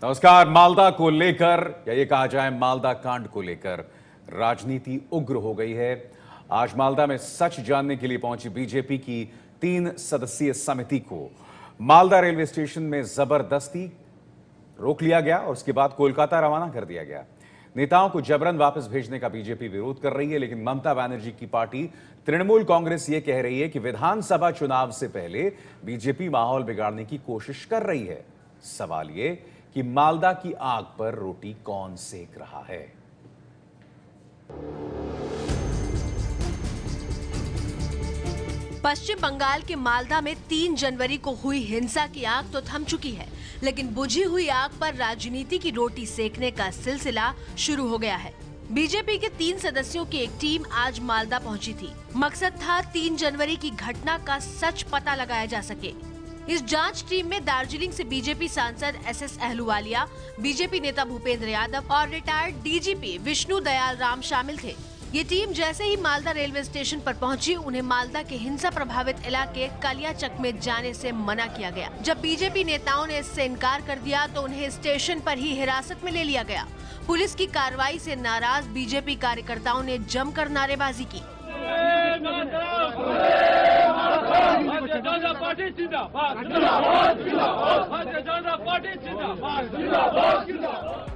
नमस्कार। मालदा को लेकर या ये कहा जाए मालदा कांड को लेकर राजनीति उग्र हो गई है। आज मालदा में सच जानने के लिए पहुंची बीजेपी की 3 सदस्यीय समिति को मालदा रेलवे स्टेशन में जबरदस्ती रोक लिया गया और उसके बाद कोलकाता रवाना कर दिया गया। नेताओं को जबरन वापस भेजने का बीजेपी विरोध कर रही है, लेकिन ममता बनर्जी की पार्टी तृणमूल कांग्रेस ये कह रही है कि विधानसभा चुनाव से पहले बीजेपी माहौल बिगाड़ने की कोशिश कर रही है। सवाल ये कि मालदा की आग पर रोटी कौन सेक रहा है। पश्चिम बंगाल के मालदा में 3 जनवरी को हुई हिंसा की आग तो थम चुकी है, लेकिन बुझी हुई आग पर राजनीति की रोटी सेकने का सिलसिला शुरू हो गया है। बीजेपी के 3 सदस्यों की एक टीम आज मालदा पहुंची थी। मकसद था 3 जनवरी की घटना का सच पता लगाया जा सके। इस जांच टीम में दार्जिलिंग से बीजेपी सांसद एसएस अहलूवालिया, बीजेपी नेता भूपेंद्र यादव और रिटायर्ड डीजीपी विष्णु दयाल राम शामिल थे। ये टीम जैसे ही मालदा रेलवे स्टेशन पर पहुंची, उन्हें मालदा के हिंसा प्रभावित इलाके कालियाचक में जाने से मना किया गया। जब बीजेपी नेताओं ने इससे इनकार कर दिया तो उन्हें स्टेशन पर ही हिरासत में ले लिया गया। पुलिस की कार्रवाई से नाराज बीजेपी कार्यकर्ताओं ने जमकर नारेबाजी की।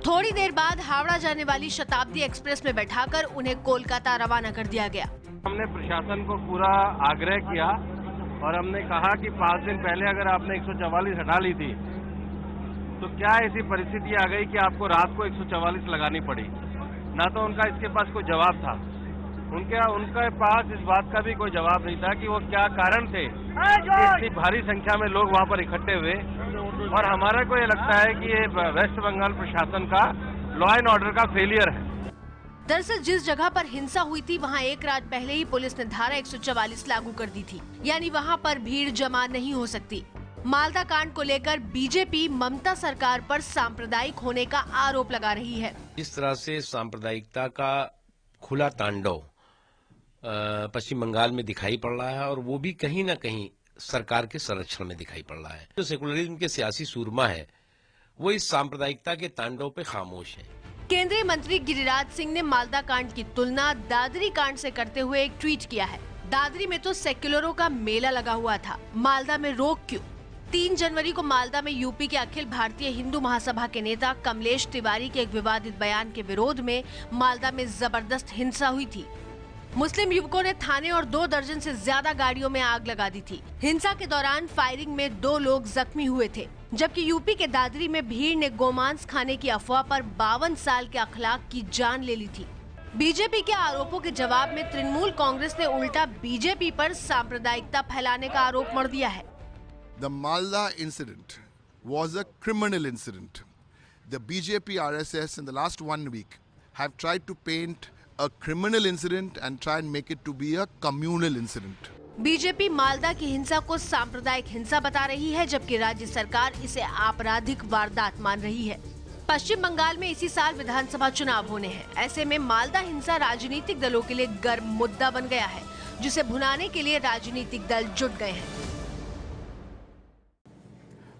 थोड़ी देर बाद हावड़ा जाने वाली शताब्दी एक्सप्रेस में बैठाकर उन्हें कोलकाता रवाना कर दिया गया। हमने प्रशासन को पूरा आग्रह किया और हमने कहा कि 5 दिन पहले अगर आपने 144 हटा ली थी तो क्या ऐसी परिस्थिति आ गई कि आपको रात को 144 लगानी पड़ी। ना तो उनका इसके पास कोई जवाब था, उनके पास इस बात का भी कोई जवाब नहीं था कि वो क्या कारण थे कि इतनी भारी संख्या में लोग वहां पर इकट्ठे हुए। और हमारा को ये लगता है कि ये वेस्ट बंगाल प्रशासन का लॉ एंड ऑर्डर का फेलियर है। दरअसल जिस जगह पर हिंसा हुई थी वहां एक रात पहले ही पुलिस ने धारा 144 लागू कर दी थी, यानी वहां पर भीड़ जमा नहीं हो सकती। मालदा कांड को लेकर बीजेपी ममता सरकार पर सांप्रदायिक होने का आरोप लगा रही है। इस तरह से सांप्रदायिकता का खुला तांडव पश्चिम बंगाल में दिखाई पड़ रहा है और वो भी कहीं न कहीं सरकार के संरक्षण में दिखाई पड़ रहा है। जो सेकुलरिज्म के सियासी सूरमा है वो इस सांप्रदायिकता के तांडव पे खामोश है। केंद्रीय मंत्री गिरिराज सिंह ने मालदा कांड की तुलना दादरी कांड से करते हुए एक ट्वीट किया है। दादरी में तो सेक्युलरों का मेला लगा हुआ था, मालदा में रोक क्यों? 3 जनवरी को मालदा में यूपी के अखिल भारतीय हिंदू महासभा के नेता कमलेश तिवारी के एक विवादित बयान के विरोध में मालदा में जबरदस्त हिंसा हुई थी। मुस्लिम युवकों ने थाने और 2 दर्जन से ज्यादा गाड़ियों में आग लगा दी थी। हिंसा के दौरान फायरिंग में 2 लोग जख्मी हुए थे, जबकि यूपी के दादरी में भीड़ ने गोमांस खाने की अफवाह पर 52 साल के अखलाक की जान ले ली थी। बीजेपी के आरोपों के जवाब में तृणमूल कांग्रेस ने उल्टा बीजेपी पर सांप्रदायिकता फैलाने का आरोप मढ़ दिया है। The Malda incident was a criminal incident. The BJP RSS in the last 1 week have tried to paint a criminal incident and try and make it to be a communal incident. BJP Malda की हिंसा को सांप्रदायिक हिंसा बता रही है, जबकि राज्य सरकार इसे आपराधिक वारदात मान रही है। पश्चिम बंगाल में इसी साल विधानसभा चुनाव होने हैं। ऐसे में मालदा हिंसा राजनीतिक दलों के लिए गर्म मुद्दा बन गया है, जिसे भुनाने के लिए राजनीतिक दल जुट गए हैं।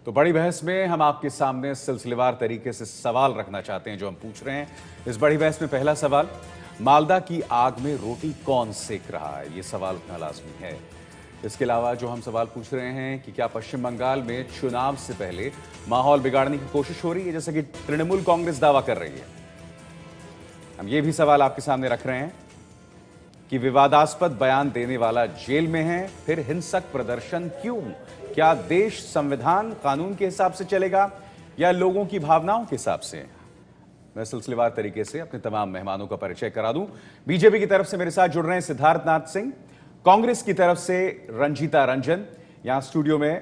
तो बड़ी बहस में हम आपके सामने सिलसिलेवार तरीके से सवाल रखना चाहते हैं जो हम पूछ रहे हैं। इस बड़ी बहस में पहला सवाल, मालदा की आग में रोटी कौन सेक रहा है? ये सवाल उठना लाजमी है। इसके अलावा जो हम सवाल पूछ रहे हैं कि क्या पश्चिम बंगाल में चुनाव से पहले माहौल बिगाड़ने की कोशिश हो रही है, जैसा कि तृणमूल कांग्रेस दावा कर रही है। हम ये भी सवाल आपके सामने रख रहे हैं कि विवादास्पद बयान देने वाला जेल में है, फिर हिंसक प्रदर्शन क्यों? क्या देश संविधान कानून के हिसाब से चलेगा या लोगों की भावनाओं के हिसाब से? मैं सिलसिलेवार तरीके से अपने तमाम मेहमानों का परिचय करा दूं। बीजेपी की तरफ से मेरे साथ जुड़ रहे हैं सिद्धार्थ नाथ सिंह, कांग्रेस की तरफ से रंजीता रंजन, यहां स्टूडियो में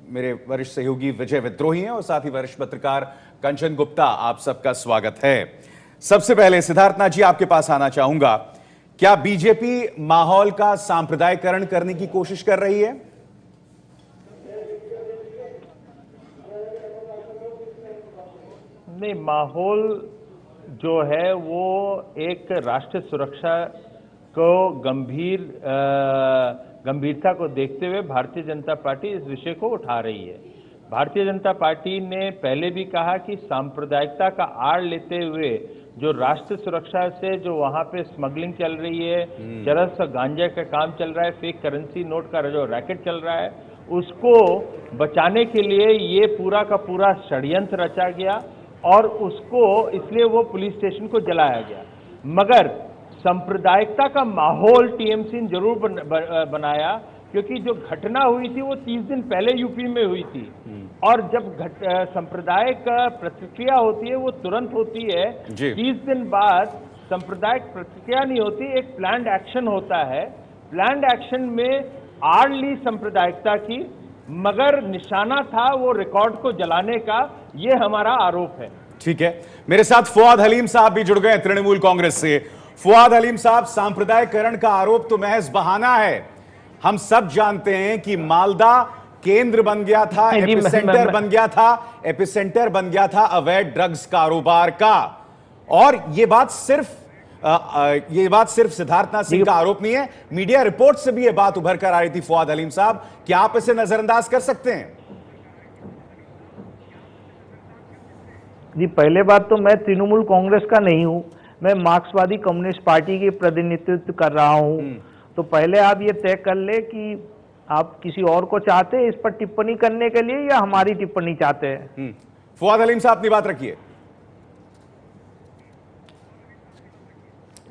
मेरे वरिष्ठ सहयोगी विजय विद्रोही हैं और साथ ही वरिष्ठ पत्रकार कंचन गुप्ता। आप सबका स्वागत है। सबसे पहले सिद्धार्थ नाथ जी आपके पास आना चाहूंगा, क्या बीजेपी माहौल का सांप्रदायिकरण करने की कोशिश कर रही है? नहीं, माहौल जो है वो एक राष्ट्रीय सुरक्षा को गंभीरता को देखते हुए भारतीय जनता पार्टी इस विषय को उठा रही है। भारतीय जनता पार्टी ने पहले भी कहा कि सांप्रदायिकता का आड़ लेते हुए जो राष्ट्र सुरक्षा से जो वहां पे स्मगलिंग चल रही है, चरस गांजा का काम चल रहा है, फेक करेंसी नोट का जो रैकेट चल रहा है, उसको बचाने के लिए ये पूरा का पूरा षड्यंत्र रचा गया और उसको इसलिए वो पुलिस स्टेशन को जलाया गया। मगर सांप्रदायिकता का माहौल टीएमसी ने जरूर बनाया, क्योंकि जो घटना हुई थी वो 30 दिन पहले यूपी में हुई थी और जब सांप्रदायिक प्रतिक्रिया होती है वो तुरंत होती है। 30 दिन बाद सांप्रदायिक प्रतिक्रिया नहीं होती, एक प्लान्ड एक्शन होता है। प्लान्ड एक्शन में आड़ ली सांप्रदायिकता की, मगर निशाना था वो रिकॉर्ड को जलाने का, ये हमारा आरोप है। ठीक है, मेरे साथ फुआद हलीम साहब भी जुड़ गए तृणमूल कांग्रेस से। फुआद हलीम साहब, सांप्रदायिकरण का आरोप तो महज बहाना है। हम सब जानते हैं कि मालदा केंद्र बन गया था, एपिसेंटर बन गया था, एपिसेंटर बन गया था अवैध ड्रग्स कारोबार का। और ये बात सिर्फ सिद्धार्थनाथ सिंह का आरोप नहीं है, मीडिया रिपोर्ट से भी ये बात उभर कर आ रही थी। फुआद हलीम साहब, क्या आप इसे नजरअंदाज कर सकते हैं? जी, पहले बात तो मैं तृणमूल कांग्रेस का नहीं हूं, मैं मार्क्सवादी कम्युनिस्ट पार्टी की प्रतिनिधित्व कर रहा हूं। तो पहले आप ये तय कर ले कि आप किसी और को चाहते हैं इस पर टिप्पणी करने के लिए या हमारी टिप्पणी चाहते हैं। फुआद हलीम साहब, अपनी बात रखिए।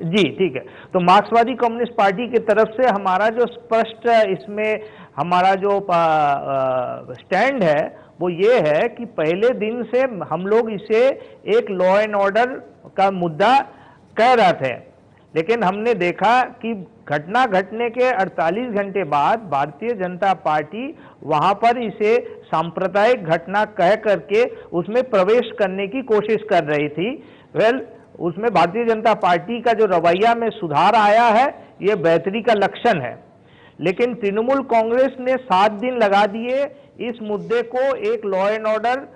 जी ठीक है, तो मार्क्सवादी कम्युनिस्ट पार्टी की तरफ से हमारा जो स्पष्ट इसमें हमारा जो स्टैंड है वो ये है कि पहले दिन से हम लोग इसे एक लॉ एंड ऑर्डर का मुद्दा कह रहे थे, लेकिन हमने देखा कि घटना घटने के 48 घंटे बाद भारतीय जनता पार्टी वहां पर इसे सांप्रदायिक घटना कह करके उसमें प्रवेश करने की कोशिश कर रही थी। उसमें भारतीय जनता पार्टी का जो रवैया में सुधार आया है ये बेहतरी का लक्षण है, लेकिन तृणमूल कांग्रेस ने 7 दिन लगा दिए इस मुद्दे को एक लॉ एंड ऑर्डर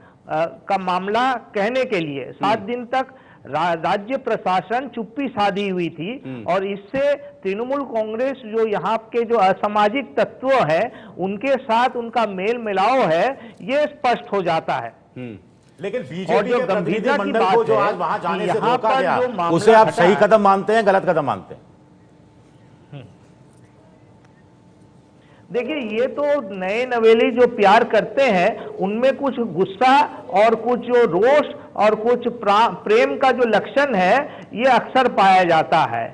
का मामला कहने के लिए। 7 दिन तक राज्य प्रशासन चुप्पी साधी हुई थी और इससे तृणमूल कांग्रेस जो यहाँ के जो असामाजिक तत्व है उनके साथ उनका मेल मिलाव है ये स्पष्ट हो जाता है। लेकिन बीजेपी के प्रतिनिधि मंडल को जो आज वहां जाने से रोका गया, उसे आप सही कदम मानते हैं, गलत कदम मानते हैं? देखिए, ये तो नए नवेली जो प्यार करते हैं उनमें कुछ गुस्सा और कुछ जो रोष और कुछ प्रेम का जो लक्षण है ये अक्सर पाया जाता है।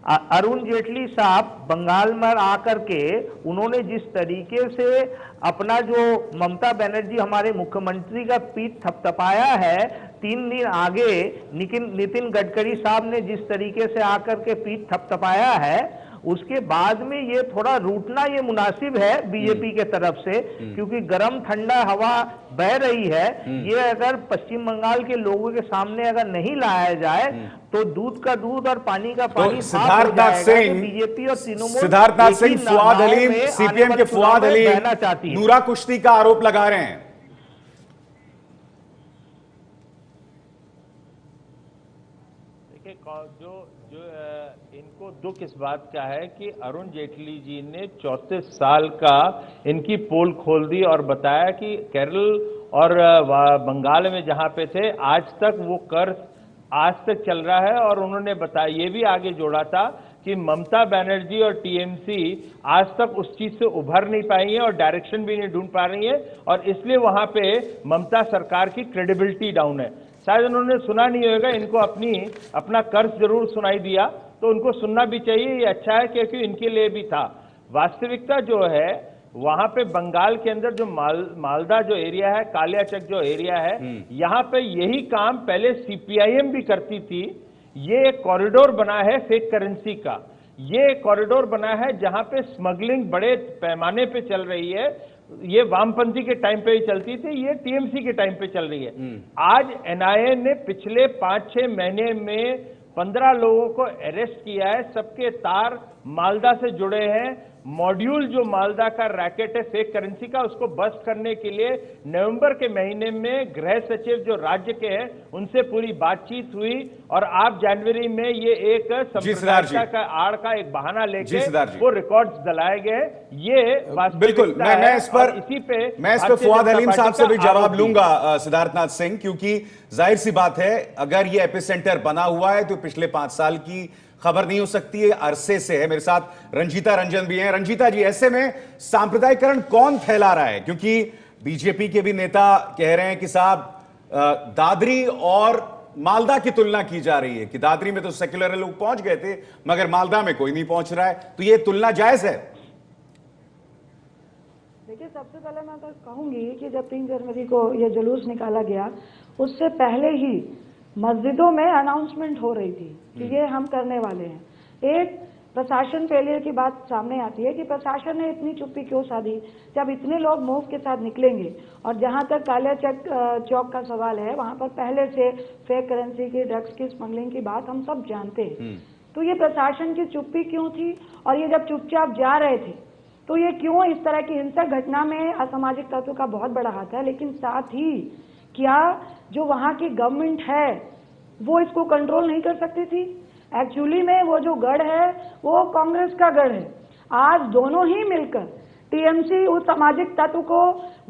अरुण जेटली साहब बंगाल में आकर के उन्होंने जिस तरीके से अपना जो ममता बनर्जी हमारे मुख्यमंत्री का पीठ थपथपाया है, 3 दिन आगे नितिन गडकरी साहब ने जिस तरीके से आकर के पीठ थपथपाया है, उसके बाद में ये थोड़ा रूठना ये मुनासिब है बीजेपी के तरफ से, क्योंकि गर्म ठंडा हवा बह रही है। ये अगर पश्चिम बंगाल के लोगों के सामने अगर नहीं लाया जाए तो दूध का दूध और पानी का पानी। सिद्धार्थनाथ सिंह, बीजेपी और तृणमूल, सिद्धार्थनाथ सिंह, फुआद हलीम, सीपीएम के फुआद हलीम नूरा कुश्ती का आरोप लगा रहे हैं। देखिए, जो इनको दुख इस बात का है कि अरुण जेटली जी ने 34 साल का इनकी पोल खोल दी और बताया कि केरल और बंगाल में जहां पे थे आज तक वो कर्ज आज तक चल रहा है। और उन्होंने बताया, ये भी आगे जोड़ा था कि ममता बनर्जी और टीएमसी आज तक उस चीज से उभर नहीं पाई है और डायरेक्शन भी नहीं ढूंढ पा रही है और इसलिए वहां पे ममता सरकार की क्रेडिबिलिटी डाउन है। शायद उन्होंने सुना नहीं होगा, इनको अपना कर्ज जरूर सुनाई दिया, तो उनको सुनना भी चाहिए, ये अच्छा है क्योंकि इनके लिए भी था। वास्तविकता जो है वहां पे बंगाल के अंदर जो मालदा जो एरिया है, कालियाचक जो एरिया है, यहाँ पे यही काम पहले सीपीआईएम भी करती थी। ये एक कॉरिडोर बना है फेक करेंसी का, ये कॉरिडोर बना है जहां पे स्मगलिंग बड़े पैमाने पे चल रही है। ये वामपंथी के टाइम पे ही चलती थी, ये टीएमसी के टाइम पे चल रही है। आज एनआईए ने पिछले 5-6 महीने में 15 लोगों को अरेस्ट किया है, सबके तार मालदा से जुड़े हैं। मॉड्यूल जो मालदा का रैकेट है फेक करेंसी का, उसको बस्ट करने के लिए नवंबर के महीने में गृह सचिव जो राज्य के हैं उनसे पूरी बातचीत हुई और आप जनवरी में ये एक संप्रदायिकता का आड़ का एक बहाना लेके वो रिकॉर्ड्स दलाए गए। ये बिल्कुल मैं इस पर फुआद हलीम साहब से भी जवाब लूंगा सिद्धार्थनाथ सिंह, क्योंकि जाहिर सी बात है अगर ये एपिसेंटर बना हुआ है तो पिछले 5 साल की खबर नहीं हो सकती है, अरसे से है। मेरे साथ रंजीता रंजन भी हैं। रंजीता जी, ऐसे में सांप्रदायिकरण कौन फैला रहा है? क्योंकि बीजेपी के भी नेता कह रहे हैं कि साहब दादरी और मालदा की तुलना की जा रही है कि दादरी में तो सेक्युलर लोग पहुंच गए थे मगर मालदा में कोई नहीं पहुंच रहा है, तो ये तुलना जायज है? देखिए, सबसे पहले मैं तो कहूंगी कि जब 3 जनवरी को यह जुलूस निकाला गया उससे पहले ही मस्जिदों में अनाउंसमेंट हो रही थी कि ये हम करने वाले हैं। एक प्रशासन फेलियर की बात सामने आती है कि प्रशासन ने इतनी चुप्पी क्यों साधी जब इतने लोग मूव के साथ निकलेंगे। और जहां तक कालिया चौक का सवाल है, वहां पर पहले से फेक करेंसी की, ड्रग्स की स्मगलिंग की बात हम सब जानते हैं। तो ये प्रशासन की चुप्पी क्यों थी? और ये जब चुपचाप जा रहे थे तो ये क्यों इस तरह की हिंसक घटना में असामाजिक तत्व का बहुत बड़ा हाथ है। लेकिन साथ ही क्या जो वहां की गवर्नमेंट है वो इसको कंट्रोल नहीं कर सकती थी? एक्चुअली में वो जो गढ़ है वो कांग्रेस का गढ़ है। आज दोनों ही मिलकर टीएमसी उस सामाजिक तत्व को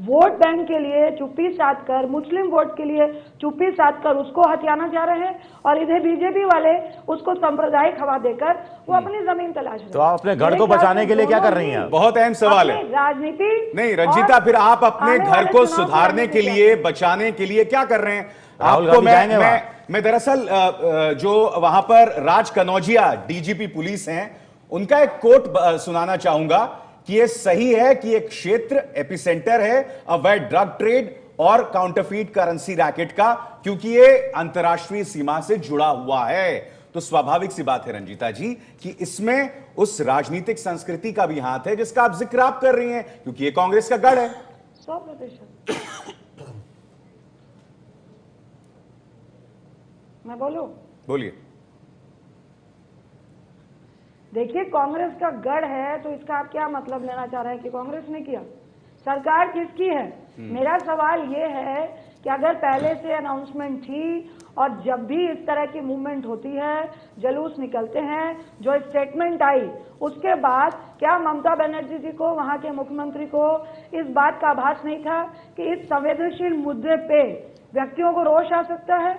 वोट बैंक के लिए चुप्पी साध कर, मुस्लिम वोट के लिए चुप्पी साध कर उसको हथियाना जा रहे हैं और इधर बीजेपी वाले उसको सांप्रदायिक हवा देकर वो अपनी जमीन तलाश रहे हैं। तो आप अपने घर को बचाने के लिए क्या कर रही हैं? बहुत अहम सवाल है। राजनीति नहीं रंजीता, फिर आप अपने घर को सुधारने के लिए, बचाने के लिए क्या कर रहे हैं? आपको मैं दरअसल जो वहां पर राज कनौजिया डीजीपी पुलिस हैं उनका एक कोट सुनाना चाहूंगा कि यह सही है कि एक क्षेत्र एपिसेंटर है अवैध ड्रग ट्रेड और काउंटरफीट करेंसी रैकेट का, क्योंकि ये अंतर्राष्ट्रीय सीमा से जुड़ा हुआ है। तो स्वाभाविक सी बात है रंजीता जी कि इसमें उस राजनीतिक संस्कृति का भी हाथ है जिसका आप जिक्र आप कर रही हैं, क्योंकि ये कांग्रेस का गढ़ है। 100%। मैं बोलूं? बोलिए। देखिए, कांग्रेस का गढ़ है तो इसका आप क्या मतलब लेना चाह रहे हैं कि कांग्रेस ने किया? सरकार किसकी है? मेरा सवाल ये है कि अगर पहले से अनाउंसमेंट थी और जब भी इस तरह की मूवमेंट होती है, जुलूस निकलते हैं, जो स्टेटमेंट आई उसके बाद क्या ममता बनर्जी जी को, वहां के मुख्यमंत्री को इस बात का आभास नहीं था कि इस संवेदनशील मुद्दे पे व्यक्तियों को रोष आ सकता है?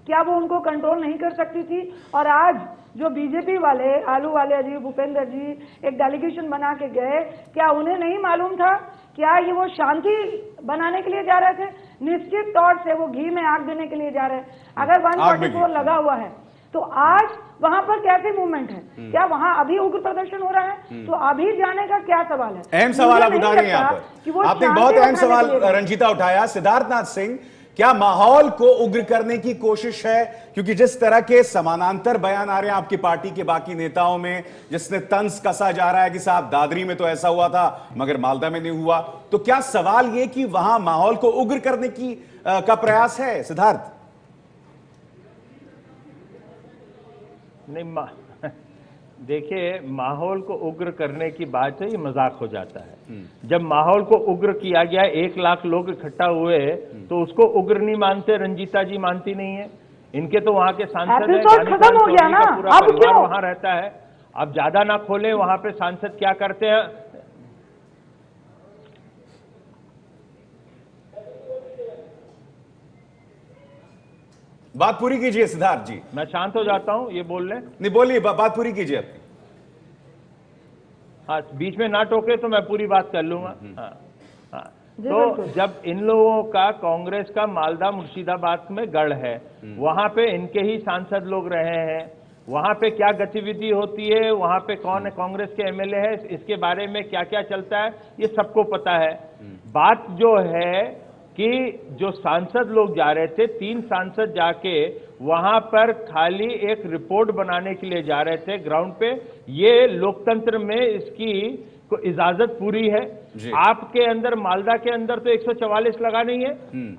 क्या वो उनको कंट्रोल नहीं कर सकती थी? और आज जो बीजेपी वाले, आलू वाले जी, भूपेंद्र जी एक डेलीगेशन बना के गए, क्या उन्हें नहीं मालूम था? क्या ये वो शांति बनाने के लिए जा रहे थे? निश्चित तौर से वो घी में आग देने के लिए जा रहे हैं। अगर 144 लगा हुआ है तो आज वहां पर कैसे मूवमेंट है? क्या वहां अभी उग्र प्रदर्शन हो रहा है? तो अभी जाने का क्या सवाल है? अहम सवाल आप उठा रहे हैं यहाँ पर। आपने बहुत अहम सवाल रंजीता उठाया। सिद्धार्थनाथ सिंह, क्या माहौल को उग्र करने की कोशिश है? क्योंकि जिस तरह के समानांतर बयान आ रहे हैं आपकी पार्टी के बाकी नेताओं में, जिसने तंज कसा जा रहा है कि साहब दादरी में तो ऐसा हुआ था मगर मालदा में नहीं हुआ, तो क्या सवाल यह कि वहां माहौल को उग्र करने की का प्रयास है? सिद्धार्थ नहीं, देखिए, माहौल को उग्र करने की बात है, ये मजाक हो जाता है। जब माहौल को उग्र किया गया, 1 लाख लोग इकट्ठा हुए, तो उसको उग्र नहीं मानते? रंजीता जी मानती नहीं है? इनके तो वहां के सांसद हैं, खत्म हो गया ना, पूरा परिवार वहां रहता है। अब ज्यादा ना खोले, वहां पे सांसद क्या करते हैं? बात पूरी कीजिए सिद्धार्थ जी। मैं शांत हो जाता हूं, ये बोल लें। नहीं बोलिए, बात पूरी कीजिए अपनी। हाँ, बीच में ना टोके तो मैं पूरी बात कर लूंगा। हाँ। तो जब इन लोगों का, कांग्रेस का मालदा मुर्शिदाबाद में गढ़ है, वहां पे इनके ही सांसद लोग रहे हैं, वहां पे क्या गतिविधि होती है, वहां पे कौन कांग्रेस के एमएलए है, इसके बारे में क्या क्या चलता है, ये सबको पता है। बात जो है कि जो सांसद लोग जा रहे थे, 3 सांसद जाके वहां पर खाली एक रिपोर्ट बनाने के लिए जा रहे थे ग्राउंड पे। ये लोकतंत्र में इसकी को इजाजत पूरी है? आपके अंदर, मालदा के अंदर तो 144 लगा नहीं है,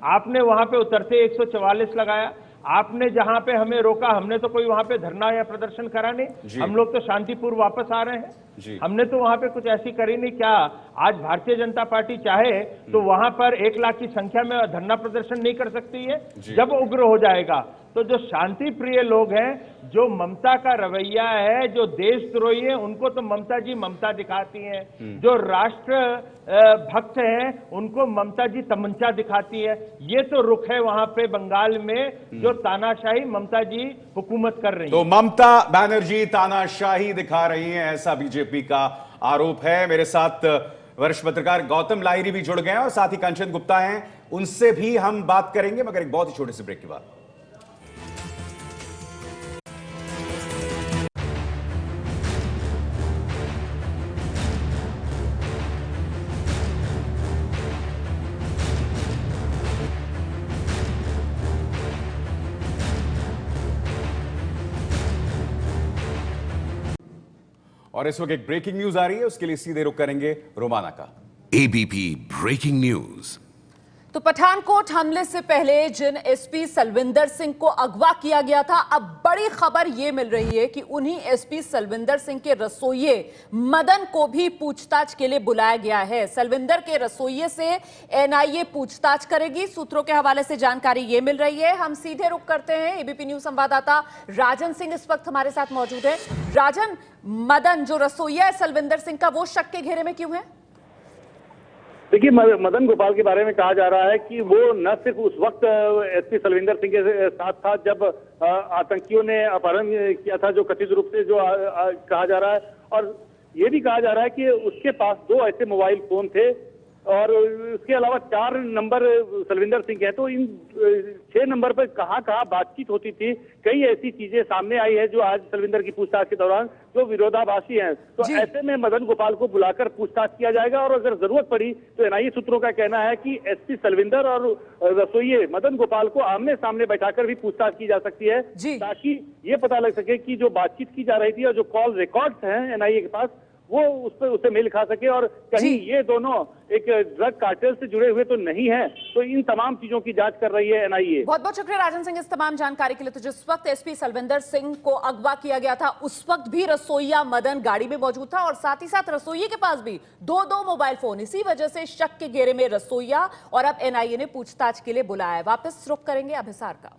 आपने वहां पे उतरते 144 लगाया। आपने जहां पे हमें रोका, हमने तो कोई वहां पे धरना या प्रदर्शन करा नहीं, हम लोग तो शांतिपूर्व वापस आ रहे हैं। हमने तो वहां पे कुछ ऐसी करी नहीं। क्या आज भारतीय जनता पार्टी चाहे तो वहां पर 1 लाख की संख्या में धरना प्रदर्शन नहीं कर सकती है? जब उग्र हो जाएगा तो जो शांति प्रिय लोग हैं, जो ममता का रवैया है, जो देशद्रोही है, उनको तो ममता जी ममता दिखाती हैं। जो राष्ट्र भक्त हैं उनको ममता जी तमंचा दिखाती है। ये तो रुख है वहां पे बंगाल में जो तानाशाही ममता जी हुकूमत कर रही है। तो ममता बनर्जी तानाशाही दिखा रही हैं, ऐसा बीजेपी का आरोप है। मेरे साथ वरिष्ठ पत्रकार गौतम लाहिरी भी जुड़ गए हैं और साथ ही कंचन गुप्ता हैं, उनसे भी हम बात करेंगे, मगर एक बहुत ही छोटे से ब्रेक के बाद। और इस वक्त एक ब्रेकिंग न्यूज आ रही है, उसके लिए सीधे रुख करेंगे रोमाना का। ABP breaking news. तो पठानकोट हमले से पहले जिन एसपी सलविंदर सिंह को अगवा किया गया था, अब बड़ी खबर यह मिल रही है कि उन्हीं एसपी सलविंदर सिंह के रसोइये मदन को भी पूछताछ के लिए बुलाया गया है। सलविंदर के रसोइये से एनआईए पूछताछ करेगी, सूत्रों के हवाले से जानकारी ये मिल रही है। हम सीधे रुख करते हैं, एबीपी न्यूज संवाददाता राजन सिंह इस वक्त हमारे साथ मौजूद है। राजन, मदन जो रसोइया है सलविंदर सिंह का, वो शक के घेरे में क्यों है? देखिए, मदन गोपाल के बारे में कहा जा रहा है कि वो न सिर्फ उस वक्त एसपी सलविंदर सिंह के साथ था जब आतंकियों ने अपहरण किया था, जो कथित रूप से जो कहा जा रहा है, और ये भी कहा जा रहा है कि उसके पास 2 ऐसे मोबाइल फोन थे और उसके अलावा 4 नंबर सलविंदर सिंह के हैं। तो इन 6 नंबर पर कहाँ बातचीत होती थी, कई ऐसी चीजें सामने आई है जो आज सलविंदर की पूछताछ के दौरान जो विरोधाभासी हैं। तो ऐसे में मदन गोपाल को बुलाकर पूछताछ किया जाएगा और अगर जरूरत पड़ी तो एनआईए सूत्रों का कहना है कि एसपी सलविंदर और रसोइये मदन गोपाल को आमने सामने बैठाकर भी पूछताछ की जा सकती है, ताकि ये पता लग सके कि जो बातचीत की जा रही थी और जो कॉल रिकॉर्ड्स हैं एनआईए के पास, वो उस पर उसे मेल खा सके और कहीं ये दोनों एक ड्रग कार्टेल से जुड़े हुए तो नहीं है। तो इन तमाम चीजों की जांच कर रही है एनआईए। बहुत बहुत शुक्रिया राजन सिंह इस तमाम जानकारी के लिए। तो जिस वक्त एसपी सलविंदर सिंह को अगवा किया गया था, उस वक्त भी रसोइया मदन गाड़ी में मौजूद था और साथ ही साथ रसोइये के पास भी 2 मोबाइल फोन। इसी वजह से शक के घेरे में रसोइया और अब एनआईए ने पूछताछ के लिए बुलाया है। वापस रुख करेंगे अभिसार का।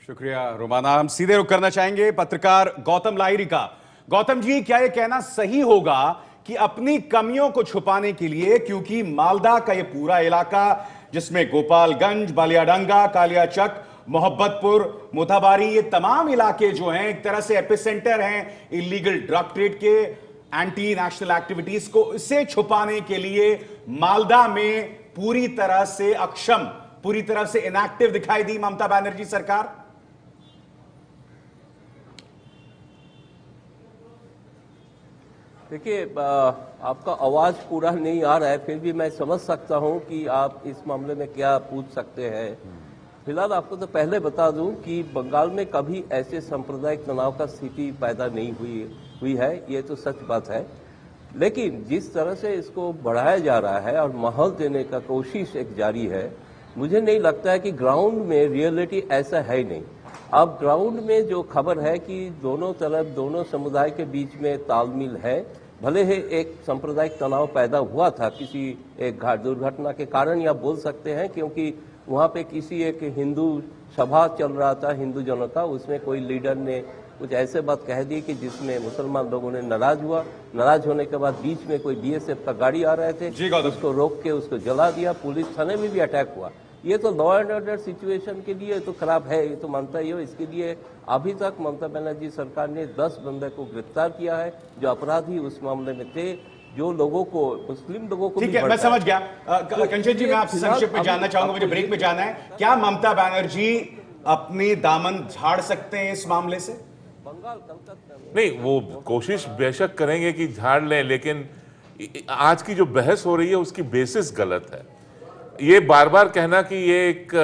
शुक्रिया रोमाना। हम सीधे रुख करना चाहेंगे पत्रकार गौतम लाहिरी का। गौतम जी, क्या यह कहना सही होगा कि अपनी कमियों को छुपाने के लिए, क्योंकि मालदा का यह पूरा इलाका जिसमें गोपालगंज, बालियाडंगा, कालियाचक, मोहब्बतपुर, मोथाबारी, ये तमाम इलाके जो हैं एक तरह से एपिसेंटर हैं इलीगल ड्रग ट्रेड के, एंटी नेशनल एक्टिविटीज को, इसे छुपाने के लिए मालदा में पूरी तरह से अक्षम, पूरी तरह से इनएक्टिव दिखाई दी ममता बनर्जी सरकार? देखिए, आपका आवाज पूरा नहीं आ रहा है, फिर भी मैं समझ सकता हूं कि आप इस मामले में क्या पूछ सकते हैं। फिलहाल आपको तो पहले बता दूं कि बंगाल में कभी ऐसे सांप्रदायिक तनाव का स्थिति पैदा नहीं हुई है, ये तो सच बात है। लेकिन जिस तरह से इसको बढ़ाया जा रहा है और माहौल देने का कोशिश एक जारी है, मुझे नहीं लगता है कि ग्राउंड में रियलिटी ऐसा है ही नहीं। अब ग्राउंड में जो खबर है कि दोनों तरफ, दोनों समुदाय के बीच में तालमेल है, भले ही एक सांप्रदायिक तनाव पैदा हुआ था किसी एक दुर्घटना के कारण, या बोल सकते हैं क्योंकि वहाँ पे किसी एक हिंदू सभा चल रहा था हिंदू जनों का, उसमें कोई लीडर ने कुछ ऐसे बात कह दी कि जिसमें मुसलमान लोगों ने नाराज हुआ। नाराज होने के बाद बीच में कोई बीएसएफ का गाड़ी आ रहे थे, उसको रोक के उसको जला दिया। पुलिस थाने में भी अटैक हुआ। ये तो लॉ एंड ऑर्डर सिचुएशन के लिए तो खराब है, ये तो मानता ही हो। इसके लिए अभी तक ममता बनर्जी सरकार ने 10 बंदे को गिरफ्तार किया है जो अपराधी उस मामले में थे, जो लोगों को, मुस्लिम लोगों को। ठीक है, मैं समझ गया। कंचन जी, मैं आपसे संक्षिप्त में जानना चाहूंगा, मुझे ब्रेक में जाना है। क्या ममता बनर्जी अपनी दामन झाड़ सकते हैं इस मामले से? बंगाल, कलकत्ता नहीं, वो कोशिश बेशक करेंगे कि झाड़ लें, लेकिन आज की जो बहस हो रही है उसकी बेसिस गलत है। ये बार बार कहना कि ये एक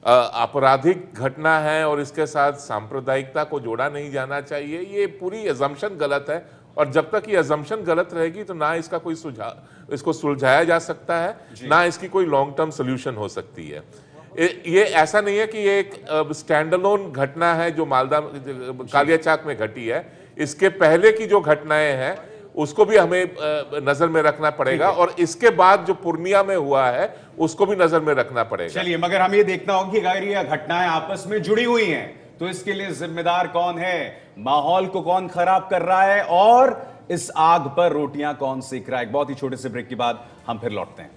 आपराधिक घटना है और इसके साथ सांप्रदायिकता को जोड़ा नहीं जाना चाहिए, ये पूरी अजम्पशन गलत है। और जब तक ये अजम्पशन गलत रहेगी तो ना इसका कोई इसको सुलझाया जा सकता है, ना इसकी कोई लॉन्ग टर्म सोल्यूशन हो सकती है। ये ऐसा नहीं है कि ये एक स्टैंड अलोन घटना है जो मालदा कालियाचाक में घटी है। इसके पहले की जो घटनाएं हैं उसको भी हमें नजर में रखना पड़ेगा और इसके बाद जो पूर्णिया में हुआ है उसको भी नजर में रखना पड़ेगा। चलिए, मगर हम ये देखना होगा कि अगर ये घटनाएं आपस में जुड़ी हुई हैं तो इसके लिए जिम्मेदार कौन है, माहौल को कौन खराब कर रहा है और इस आग पर रोटियां कौन सेक रहा है। एक बहुत ही छोटे से ब्रेक के बाद हम फिर लौटते हैं।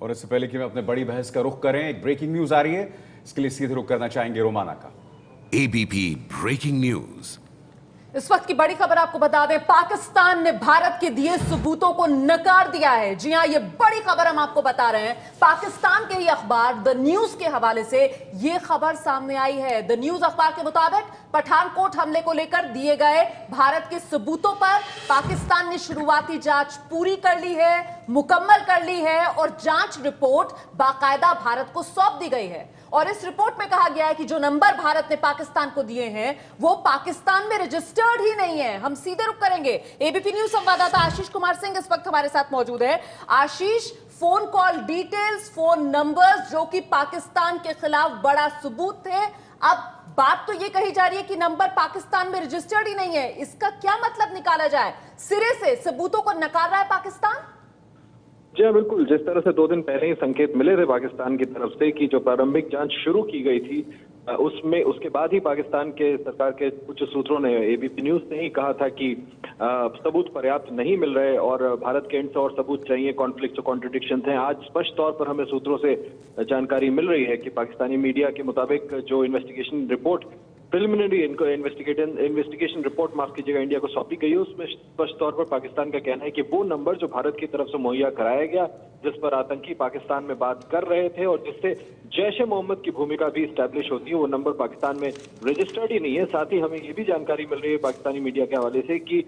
और इससे पहले कि मैं अपने बड़ी बहस का रुख करें, एक ब्रेकिंग न्यूज आ रही है, इसके लिए सीधे रुख करना चाहेंगे रोमाना का। ABP breaking news. इस वक्त की बड़ी खबर आपको बता दें, पाकिस्तान ने भारत के दिए सबूतों को नकार दिया है। जी हां, ये बड़ी खबर हम आपको बता रहे हैं। पाकिस्तान के ही अखबार द न्यूज के हवाले से ये खबर सामने आई है। द न्यूज अखबार के मुताबिक पठानकोट हमले को लेकर दिए गए भारत के सबूतों पर पाकिस्तान ने शुरुआती जांच पूरी कर ली है, मुकम्मल कर ली है और जांच रिपोर्ट बाकायदा भारत को सौंप दी गई है। और इस रिपोर्ट में कहा गया है कि जो नंबर भारत ने पाकिस्तान को दिए हैं वो पाकिस्तान में रजिस्टर्ड ही नहीं है। हम सीधे रुक करेंगे। एबीपी न्यूज संवाददाता आशीष कुमार सिंह इस वक्त हमारे साथ मौजूद है। Ashish, phone call details, phone numbers जो कि पाकिस्तान के खिलाफ बड़ा सबूत थे, अब बात तो ये कही जा रही है कि नंबर पाकिस्तान में रजिस्टर्ड ही नहीं है। इसका क्या मतलब निकाला जाए? सिरे से सबूतों को नकार रहा है पाकिस्तान? जी हाँ, बिल्कुल। जिस तरह से 2 दिन पहले ही संकेत मिले थे पाकिस्तान की तरफ से कि जो प्रारंभिक जांच शुरू की गई थी उसके बाद ही पाकिस्तान के सरकार के कुछ सूत्रों ने एबीपी न्यूज ने ही कहा था कि सबूत पर्याप्त नहीं मिल रहे और भारत के एंड से और सबूत चाहिए, कॉन्फ्लिक्ट और कॉन्ट्रडिक्शन हैं। आज स्पष्ट तौर पर हमें सूत्रों से जानकारी मिल रही है कि पाकिस्तानी मीडिया के मुताबिक जो investigation report, preliminary investigation report माफ कीजिएगा, इंडिया को सौंपी गई है, उसमें स्पष्ट तौर पर पाकिस्तान का कहना है कि वो नंबर जो भारत की तरफ से मुहैया कराया गया, जिस पर आतंकी पाकिस्तान में बात कर रहे थे और जिससे जैश ए मोहम्मद की भूमिका भी स्टैब्लिश होती है, वो नंबर पाकिस्तान में रजिस्टर्ड ही नहीं है। साथ ही हमें ये भी जानकारी मिल रही है पाकिस्तानी मीडिया के हवाले से कि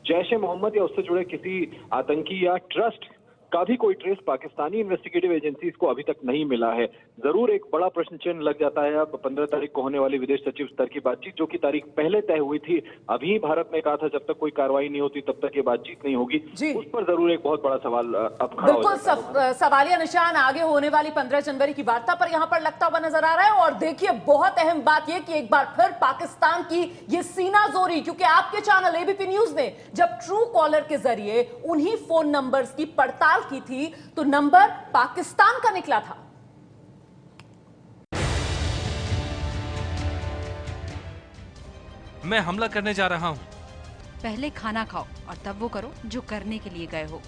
जैश ए मोहम्मद या उससे जुड़े किसी आतंकी या ट्रस्ट का भी कोई ट्रेस पाकिस्तानी इन्वेस्टिगेटिव एजेंसीज को अभी तक नहीं मिला है। जरूर एक बड़ा प्रश्न चिन्ह लग जाता है अब 15 तारीख को होने वाली विदेश सचिव स्तर की बातचीत, जो की तारीख पहले तय हुई थी। अभी भारत ने कहा था जब तक कोई कार्रवाई नहीं होती तब तक ये बातचीत नहीं होगी। उस पर जरूर एक बहुत बड़ा सवाल अब खड़ा हो जाता है। बिल्कुल सवालिया निशान आगे होने वाली 15 जनवरी की वार्ता पर यहाँ पर लगता हुआ नजर आ रहा है। और देखिए, बहुत अहम बात यह कि एक बार फिर पाकिस्तान की ये सीनाजोरी, क्योंकि आपके चैनल एबीपी न्यूज ने जब ट्रू कॉलर के जरिए उन्हीं फोन नंबर्स की पड़ताल की थी तो नंबर पाकिस्तान का निकला था। मैं हमला करने जा रहा हूं। पहले खाना खाओ और तब वो करो जो करने के लिए गए हो।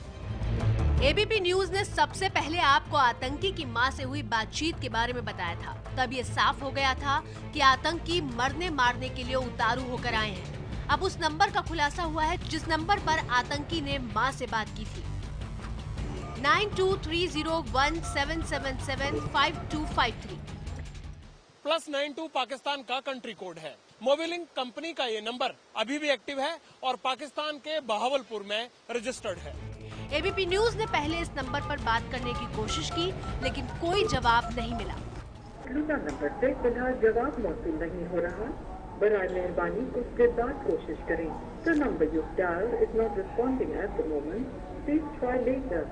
एबीपी न्यूज ने सबसे पहले आपको आतंकी की मां से हुई बातचीत के बारे में बताया था। तब ये साफ हो गया था कि आतंकी मरने मारने के लिए उतारू होकर आए हैं। अब उस नंबर का खुलासा हुआ है जिस नंबर पर आतंकी ने मां से बात की थी। 923017775253 +92 पाकिस्तान का कंट्री कोड है। मोबिलिंग कंपनी का ये नंबर अभी भी एक्टिव है और पाकिस्तान के बहावलपुर में रजिस्टर्ड है। एबीपी न्यूज ने पहले इस नंबर पर बात करने की कोशिश की, लेकिन कोई जवाब नहीं मिला। नंबर से फिलहाल जवाब मौसूल नहीं हो रहा। बराए मेहरबानी उसके बाद कोशिश करें। The number you've dialed is not responding at the moment. Please try later.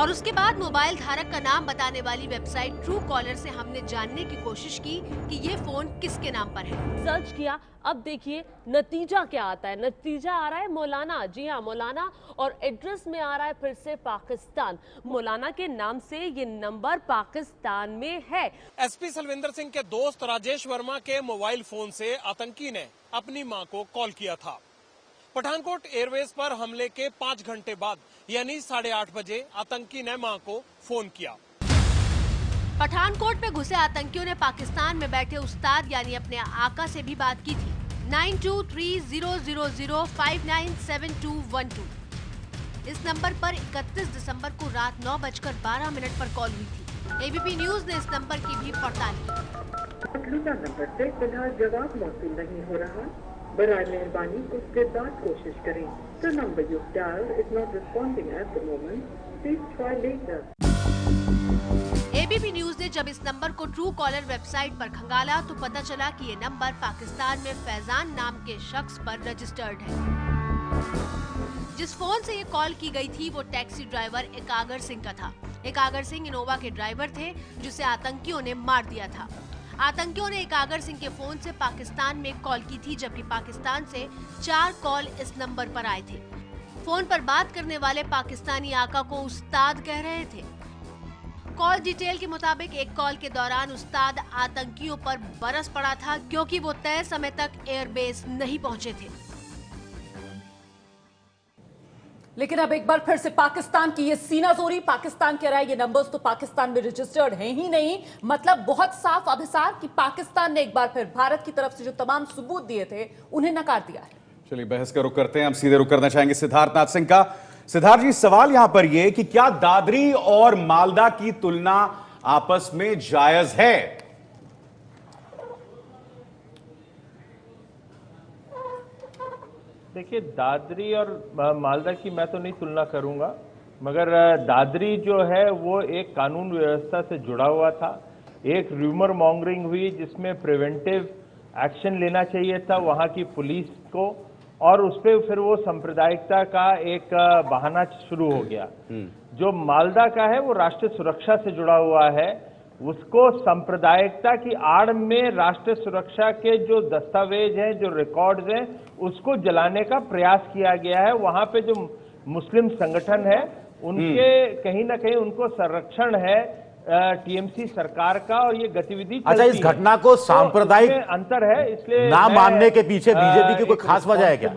और उसके बाद मोबाइल धारक का नाम बताने वाली वेबसाइट ट्रू कॉलर से हमने जानने की कोशिश की कि ये फोन किसके नाम पर है। सर्च किया, अब देखिए नतीजा क्या आता है। नतीजा आ रहा है मौलाना। जी हाँ, मौलाना, और एड्रेस में आ रहा है फिर से पाकिस्तान। मौलाना के नाम से ये नंबर पाकिस्तान में है। एसपी सलविंदर सिंह के दोस्त राजेश वर्मा के मोबाइल फोन से आतंकी ने अपनी मां को कॉल किया था। पठानकोट एयरवेज पर हमले के 5 घंटे बाद यानी 8:30 बजे आतंकी ने मां को फोन किया। पठानकोट में घुसे आतंकियों ने पाकिस्तान में बैठे उस्ताद यानी अपने आका से भी बात की थी। 923000597212 इस नंबर पर 31 दिसंबर को रात 9:12 पर कॉल हुई थी। एबीपी न्यूज ने इस नंबर की भी पड़ताल की। नंबर से फिलहाल जवाब मौसूल नहीं हो रहा। बराए मेहरबानी उसके बाद कोशिश करें। The number you've dialed is not responding at the moment. Please try later. ABP news ने जब इस नंबर को ट्रू कॉलर वेबसाइट पर खंगाला तो पता चला कि ये नंबर पाकिस्तान में फैजान नाम के शख्स पर रजिस्टर्ड है। जिस फोन से ये कॉल की गई थी वो टैक्सी ड्राइवर एकागर सिंह का था। एकागर सिंह इनोवा के ड्राइवर थे जिसे आतंकियों ने मार दिया था। आतंकियों ने एकागर सिंह के फोन से पाकिस्तान में कॉल की थी, जबकि पाकिस्तान से 4 कॉल इस नंबर पर आए थे। फोन पर बात करने वाले पाकिस्तानी आका को उस्ताद कह रहे थे। कॉल डिटेल के मुताबिक एक कॉल के दौरान उस्ताद आतंकियों पर बरस पड़ा था क्योंकि वो तय समय तक एयरबेस नहीं पहुंचे थे। लेकिन अब एक बार फिर से पाकिस्तान की ये सीनाजोरी, पाकिस्तान कह रहा है ये नंबर्स तो पाकिस्तान में रजिस्टर्ड हैं ही नहीं। मतलब बहुत साफ अभिसार कि पाकिस्तान ने एक बार फिर भारत की तरफ से जो तमाम सबूत दिए थे उन्हें नकार दिया है। चलिए बहस का रुख करते हैं, हम सीधे रुख करना चाहेंगे सिद्धार्थ नाथ सिंह का। सिद्धार्थ जी, सवाल यहां पर यह कि क्या दादरी और मालदा की तुलना आपस में जायज है? देखिए, दादरी और मालदा की मैं तो नहीं तुलना करूंगा, मगर दादरी जो है वो एक कानून व्यवस्था से जुड़ा हुआ था। एक र्यूमर मॉन्गरिंग हुई जिसमें प्रिवेंटिव एक्शन लेना चाहिए था वहां की पुलिस को, और उस पर फिर वो सांप्रदायिकता का एक बहाना शुरू हो गया। जो मालदा का है वो राष्ट्रीय सुरक्षा से जुड़ा हुआ है, उसको सांप्रदायिकता की आड़ में राष्ट्रीय सुरक्षा के जो दस्तावेज हैं, जो रिकॉर्ड्स हैं, उसको जलाने का प्रयास किया गया है। वहां पे जो मुस्लिम संगठन है उनके कहीं ना कहीं उनको संरक्षण है टीएमसी सरकार का, और ये गतिविधि अच्छा, इस घटना को सांप्रदायिक तो अंतर है, इसलिए ना मानने के पीछे बीजेपी की कोई खास वजह है क्या?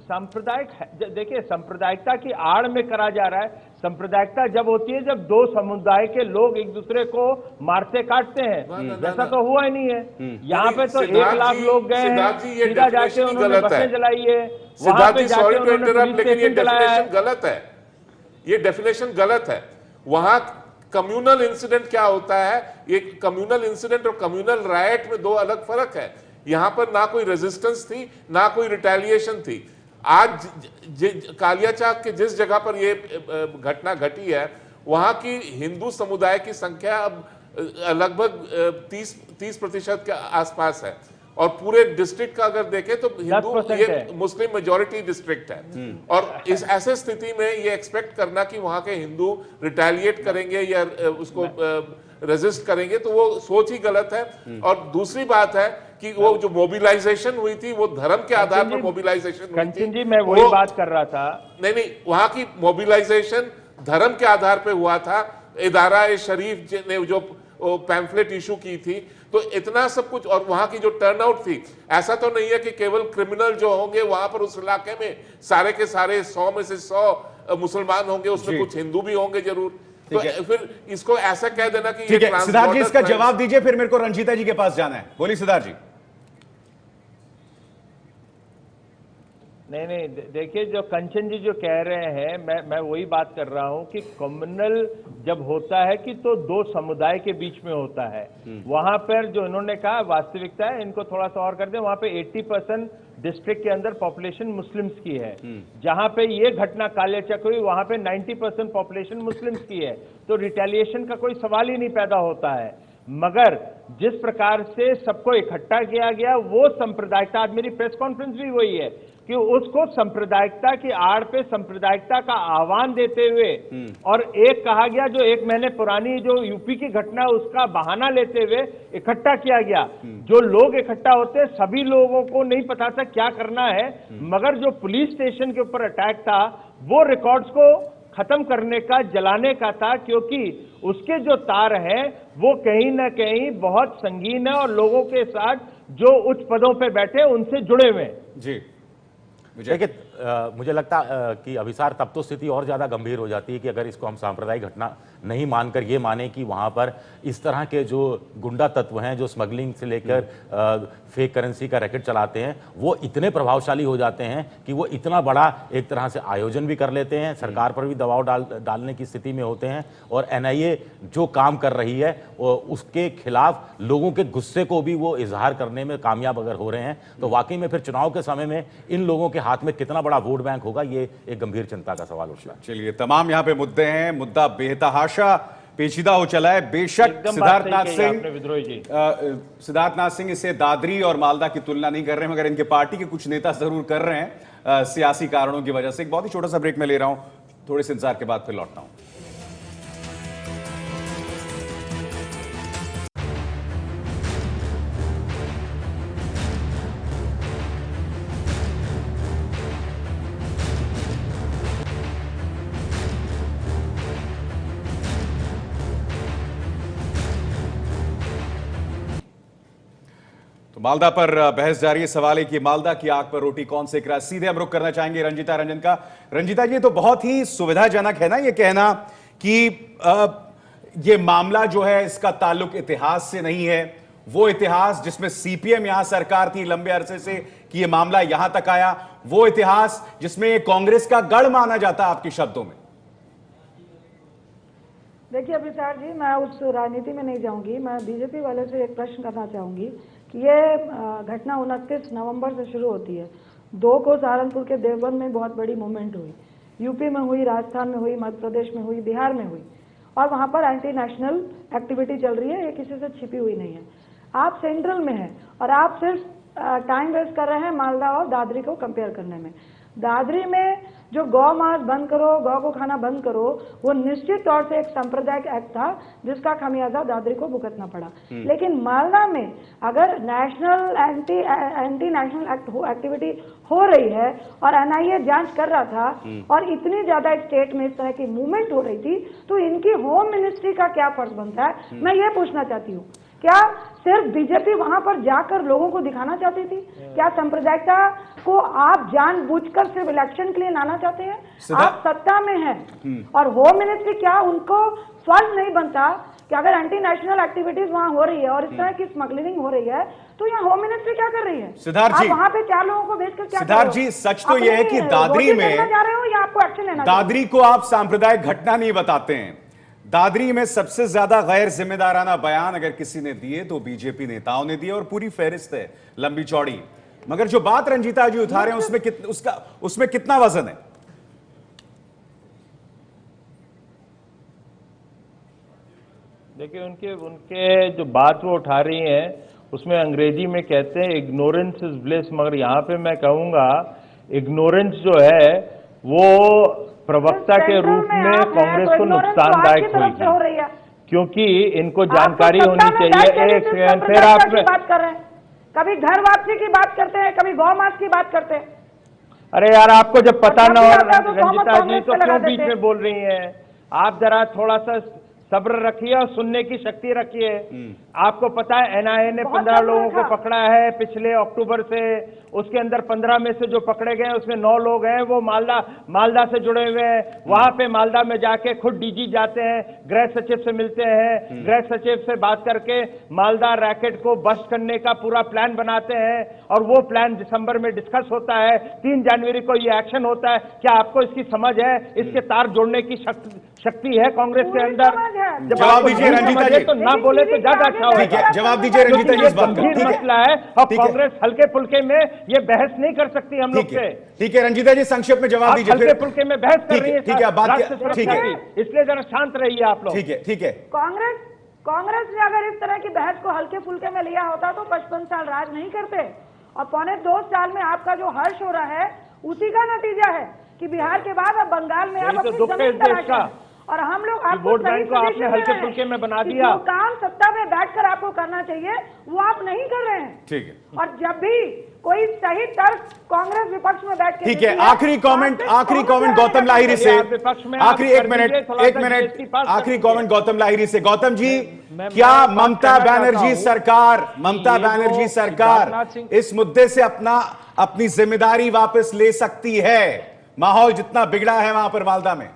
सांप्रदायिक, देखिए सांप्रदायिकता की आड़ में करा जा रहा है। सांप्रदायिकता जब होती है जब दो समुदाय के लोग एक दूसरे को मारते काटते हैं, वैसा तो हुआ ही नहीं है। यहाँ पे तो 1 लाख लोग गए हैं, सीधा जाके उन्होंने बसें जलाई है, वहां पे जाके उन्होंने पुलिस स्टेशन जलाया है। गलत है, ये डेफिनेशन गलत है। वहां कम्युनल इंसिडेंट क्या होता है, ये कम्युनल इंसिडेंट और कम्युनल रायट में 2 अलग फर्क है। यहां पर ना कोई रेजिस्टेंस थी, ना कोई रिटेलिएशन थी। आज कालियाचाक के जिस जगह पर यह घटना घटी है वहां की हिंदू समुदाय की संख्या अब लगभग 30% के आसपास है, और पूरे डिस्ट्रिक्ट का अगर देखें तो हिंदू, ये मुस्लिम मेजॉरिटी डिस्ट्रिक्ट है। और इस ऐसे स्थिति में ये एक्सपेक्ट करना कि वहां के हिंदू रिटेलिएट करेंगे या उसको रेजिस्ट करेंगे, तो वो सोच ही गलत है। और दूसरी बात है कि वो जो मोबिलाइजेशन हुई थी वो धर्म के आधार पर मोबिलाइजेशन हुई थी। जी, मैं वही बात कर रहा था। नहीं, वहां की मोबिलाइजेशन धर्म के आधार पर हुआ था। इदारा-ए-शरीफ ने जो पैम्फलेट इशू की थी, तो इतना सब कुछ, और वहां की जो टर्नआउट थी, ऐसा तो नहीं है कि केवल क्रिमिनल जो होंगे वहां पर उस इलाके में सारे के सारे 100 में से 100 मुसलमान होंगे, उसमें कुछ हिंदू भी होंगे जरूर। तो फिर इसको ऐसा कह देना कि ठीक है, सिद्धार्थ जी इसका जवाब दीजिए, फिर मेरे को रंजीता जी के पास जाना है। बोलिए सिद्धार्थ जी। नहीं, देखिए, जो कंचन जी जो कह रहे हैं, मैं वही बात कर रहा हूं कि कम्युनल जब होता है कि तो 2 समुदाय के बीच में होता है। वहां पर जो इन्होंने कहा वास्तविकता है, इनको थोड़ा सा और कर दें, वहां पे 80% डिस्ट्रिक्ट के अंदर पॉपुलेशन मुस्लिम्स की है। जहां पे ये घटना कालियाचक हुई वहां पे 90% पॉपुलेशन मुस्लिम्स की है, तो रिटेलिएशन का कोई सवाल ही नहीं पैदा होता है। मगर जिस प्रकार से सबको इकट्ठा किया गया वो सांप्रदायिकता, आज मेरी प्रेस कॉन्फ्रेंस भी वही है कि उसको सांप्रदायिकता की आड़ पे सांप्रदायिकता का आह्वान देते हुए, और एक कहा गया जो 1 महीने पुरानी जो यूपी की घटना उसका बहाना लेते हुए इकट्ठा किया गया। जो लोग इकट्ठा होते सभी लोगों को नहीं पता था क्या करना है, मगर जो पुलिस स्टेशन के ऊपर अटैक था वो रिकॉर्ड्स को खत्म करने का, जलाने का था, क्योंकि उसके जो तार हैं वो कहीं ना कहीं बहुत संगीन है और लोगों के साथ जो उच्च पदों पे बैठे उनसे जुड़े हुए हैं। जी, देखिए मुझे लगता कि अभिसार तब तो स्थिति और ज़्यादा गंभीर हो जाती है कि अगर इसको हम सांप्रदायिक घटना नहीं मानकर ये माने कि वहाँ पर इस तरह के जो गुंडा तत्व हैं जो स्मगलिंग से लेकर फेक करेंसी का रैकेट चलाते हैं वो इतने प्रभावशाली हो जाते हैं कि वो इतना बड़ा एक तरह से आयोजन भी कर लेते हैं, सरकार पर भी दबाव डालने की स्थिति में होते हैं। और एनआईए जो काम कर रही है उसके खिलाफ लोगों के गुस्से को भी वो इजहार करने में कामयाब अगर हो रहे हैं तो वाकई में फिर चुनाव के समय में इन लोगों के हाथ में कितना बड़ा वोट बैंक होगा, ये एक गंभीर चिंता का सवाल उठता है। चलिए, तमाम यहाँ पे मुद्दे हैं। मुद्दा बेतहाशा पेचीदा हो चला है। बेशक सिद्धार्थनाथ सिंह इसे दादरी और मालदा की तुलना नहीं कर रहे हैं, मगर इनके पार्टी के कुछ नेता जरूर कर रहे हैं सियासी कारणों की वजह से। एक बहुत ही छोटा सा ब्रेक में ले रहा हूं, थोड़े से इंतजार के बाद फिर लौटता हूं। मालदा पर बहस जारी है। सवाल है कि मालदा की आग पर रोटी कौन सेक रहा है। सीधे हम रुख करना चाहेंगे रंजीता रंजन का। रंजीता जी, तो बहुत ही सुविधाजनक है ना ये कहना कि ये मामला जो है इसका ताल्लुक इतिहास से नहीं है, वो इतिहास जिसमें सीपीएम यहां सरकार थी लंबे अरसे से कि ये मामला यहां तक आया, वो इतिहास जिसमें कांग्रेस का गढ़ माना जाता आपके शब्दों में। देखिए अभिसार जी, मैं उस राजनीति में नहीं जाऊंगी। मैं बीजेपी वाले से एक प्रश्न करना चाहूंगी कि ये घटना 29 नवंबर से शुरू होती है। 2 को सहारनपुर के देवबंद में बहुत बड़ी मूवमेंट हुई, यूपी में हुई, राजस्थान में हुई, मध्य प्रदेश में हुई, बिहार में हुई, और वहां पर एंटी नेशनल एक्टिविटी चल रही है। ये किसी से छिपी हुई नहीं है। आप सेंट्रल में हैं और आप सिर्फ टाइम वेस्ट कर रहे हैं मालदा और दादरी को कंपेयर करने में। दादरी में जो गौ मांस बंद करो, गौ को खाना बंद करो, वो निश्चित तौर से एक सांप्रदायिक एक्ट था जिसका खामियाजा दादरी को भुगतना पड़ा। लेकिन मालदा में अगर नेशनल एंटी नेशनल एक्टिविटी हो रही है और एनआईए जांच कर रहा था और इतनी ज्यादा स्टेट में इस तरह की मूवमेंट हो रही थी, तो इनकी होम मिनिस्ट्री का क्या फर्ज बनता है, मैं ये पूछना चाहती हूँ। क्या सिर्फ बीजेपी वहां पर जाकर लोगों को दिखाना चाहती थी? क्या सांप्रदायिकता को आप जानबूझकर सिर्फ इलेक्शन के लिए लाना चाहते हैं? आप सत्ता में हैं और होम मिनिस्ट्री, क्या उनको फर्ज नहीं बनता कि अगर एंटी नेशनल एक्टिविटीज वहां हो रही है और इस तरह की स्मगलिंग हो रही है तो यहाँ होम मिनिस्ट्री क्या कर रही है? सिद्धार्थ जी, वहां पे 4 लोगों को भेजकर क्या सिद्धार्थ जी, सच तो यह है कि दादरी में जा रहे हो या आपको एक्शन लेना? दादरी को आप सांप्रदायिक घटना नहीं बताते हैं। दादरी में सबसे ज्यादा गैर जिम्मेदाराना बयान अगर किसी ने दिए तो बीजेपी नेताओं ने दिए और पूरी फहरिस्त है लंबी चौड़ी। मगर जो बात रंजीता जी उठा रहे हैं उसमें कितना वजन है? देखिए उनके जो बात वो उठा रही हैं उसमें अंग्रेजी में कहते हैं इग्नोरेंस इज ब्लिस, मगर यहाँ पे मैं कहूंगा इग्नोरेंस जो है वो प्रवक्ता के रूप में कांग्रेस को नुकसानदायक होगी, क्योंकि इनको जानकारी होनी चाहिए। एक सेकंड, फिर आप बात कर रहे हैं, कभी घर वापसी की बात करते हैं, कभी गौ मास की बात करते हैं। अरे यार, आपको जब पता ना हो रंजिता जी तो क्यों बीच में बोल रही हैं? आप जरा थोड़ा सा सब्र रखिए और सुनने की शक्ति रखिए। आपको पता है एनआईए ने 15 लोगों को पकड़ा है पिछले अक्टूबर से। उसके अंदर 15 में से जो पकड़े गए उसमें 9 लोग हैं वो मालदा से जुड़े हुए हैं। वहां पे मालदा में जाके खुद डीजी जाते हैं, गृह सचिव से मिलते हैं, गृह सचिव से बात करके मालदा रैकेट को बस्ट करने का पूरा प्लान बनाते हैं और वो प्लान दिसंबर में डिस्कस होता है। 3 जनवरी को ये एक्शन होता है। क्या आपको इसकी समझ है? इसके तार जोड़ने की शक्ति है कांग्रेस के अंदर? जवाब दीजिए रंजीता जी। तो ना बोले तो ज्यादा अच्छा होगा। जवाब दीजिए रंजीता जी। गंभीर मसला है और कांग्रेस हल्के फुल्के में ये बहस नहीं कर सकती हम लोग से। ठीक है रंजीता जी, संक्षेप में जवाब दीजिए। हल्के फुल्के में बहस कर रही है। ठीक है, बात ठीक है, इसलिए जरा शांत रहिए आप लोग। ठीक है। कांग्रेस ने अगर इस तरह की बहस को हल्के फुल्के में लिया होता तो 55 साल राज नहीं करते। और 2.25 साल में आपका जो हर्ष हो रहा है उसी का नतीजा है कि बिहार के बाद अब बंगाल में आप अपनी जमीन तलाश और हम लोग आपको वोट सही बैंक को आपने suggestion हल्के दे रहे फुल्के में हैं बना कि दिया। जो काम सत्ता में बैठकर आपको करना चाहिए वो आप नहीं कर रहे हैं। ठीक है, और जब भी कोई सही तर्क कांग्रेस विपक्ष में बैठ के ठीक है। देती आखिरी कमेंट गौतम लाहिरी से, आखिरी एक मिनट आखिरी कमेंट गौतम लाहिरी से। गौतम जी, क्या ममता बनर्जी सरकार इस मुद्दे से अपनी जिम्मेदारी वापस ले सकती है? माहौल जितना बिगड़ा है वहां पर मालदा में।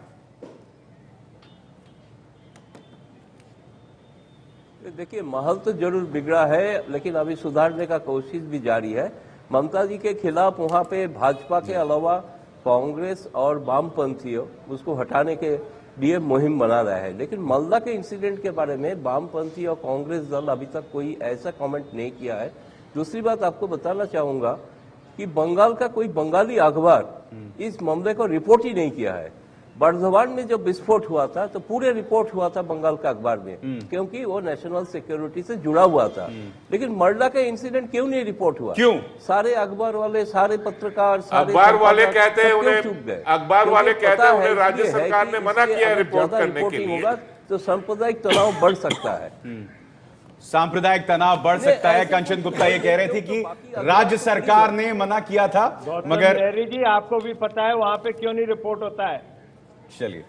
देखिए, माहौल तो जरूर बिगड़ा है, लेकिन अभी सुधारने का कोशिश भी जारी है। ममता जी के खिलाफ वहां पे भाजपा के अलावा कांग्रेस और वामपंथियों उसको हटाने के लिए मुहिम बना रहा है, लेकिन मालदा के इंसिडेंट के बारे में वामपंथी और कांग्रेस दल अभी तक कोई ऐसा कमेंट नहीं किया है। दूसरी बात आपको बताना चाहूंगा कि बंगाल का कोई बंगाली अखबार इस मामले को रिपोर्ट ही नहीं किया है। बर्धवान में जब विस्फोट हुआ था तो पूरे रिपोर्ट हुआ था बंगाल का अखबार में, क्योंकि वो नेशनल सिक्योरिटी से जुड़ा हुआ था। लेकिन मालदा का इंसिडेंट क्यों नहीं रिपोर्ट हुआ? क्यों? सारे अखबार वाले, सारे पत्रकार, अखबार वाले कहते हैं उन्हें राज्य सरकार ने मना किया रिपोर्ट करने के लिए। तो सांप्रदायिक तनाव बढ़ सकता है। सांप्रदायिक तनाव बढ़ सकता है। कंचन गुप्ता ये कह रहे थे कि राज्य सरकार ने मना किया था, मगर जी आपको भी पता है वहां पे क्यों नहीं रिपोर्ट होता है। चलिए।